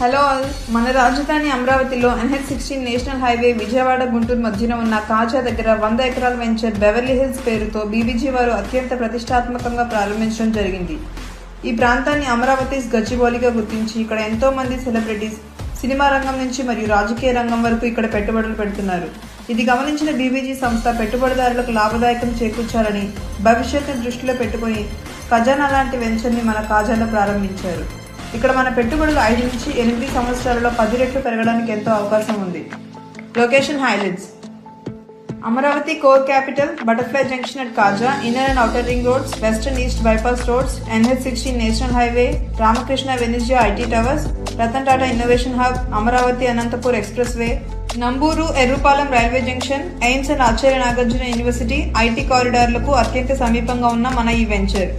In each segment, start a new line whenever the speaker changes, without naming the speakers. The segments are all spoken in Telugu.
హలో ఆల్, మన రాజధాని అమరావతిలో NH-16 national highway Vijayawada Guntur మధ్యన ఉన్న కాజా దగ్గర 100 ఎకరాల వెంచర్ బెవర్లీ హిల్స్ పేరుతో బీబీజీ వారు అత్యంత ప్రతిష్టాత్మకంగా ప్రారంభించడం జరిగింది. ఈ ప్రాంతాన్ని అమరావతిస్ గచ్చిబౌలిగా గుర్తించి ఇక్కడ ఎంతో మంది సెలబ్రిటీస్ సినిమా రంగం నుంచి మరియు రాజకీయ రంగం వరకు ఇక్కడ పెట్టుబడులు పెడుతున్నారు. ఇది గమనించిన బీబీజీ సంస్థ పెట్టుబడిదారులకు లాభదాయకం చేకూర్చాలని భవిష్యత్తును దృష్టిలో పెట్టుకుని ఖజానా లాంటి వెంచర్ని మన కాజాలో ప్రారంభించారు. ఇక్కడ మన పెట్టుబడులు 5 నుంచి 8 సంవత్సరాలలో 10 రెట్లు పెరగడానికి ఎంతో అవకాశం ఉంది. Location highlights: Amaravati core capital, butterfly junction at Kaza, inner and outer ring roads, west and east bypass roads, NH-16 national highway, Ramakrishna Venezia IT towers, Ratan Tata innovation hub, Amaravati Anantapur express way, Namburu Errupalem railway junction, AIIMS and Acharya Nagarjuna university IT కారిడార్లకు అత్యంత సమీపంగా ఉన్న మన ఈ venture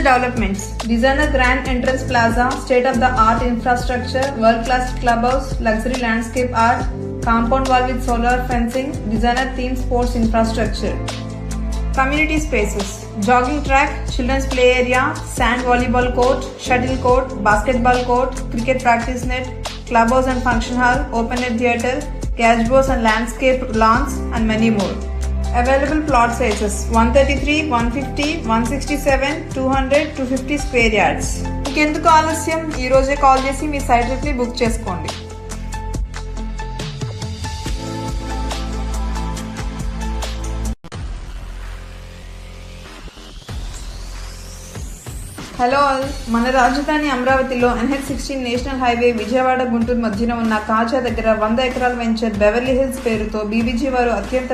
developments: designer grand entrance plaza, state of the art infrastructure, world class club house, luxury landscape art, compound wall with solar fencing, designer theme sports infrastructure. Community spaces: jogging track, children's play area, sand volleyball court, shuttle court, basketball court, cricket practice net, club house and function hall, open air theatre, gazebos and landscape lawns and many more. Available plot sizes 133, 150, 167, 200, 250 square yards. ఇంకెందుకు ఆలస్యం, ఈ రోజే కాల్ చేసి మీ సైట్ ట్రిప్ ని బుక్ చేసుకోండి. హలో ఆల్, మన రాజధాని అమరావతిలో NH-16 national highway Vijayawada Guntur మధ్యన ఉన్న కాజా దగ్గర 100 ఎకరాల వెంచర్ బెవర్లీ హిల్స్ పేరుతో బీబీజీ వారు అత్యంత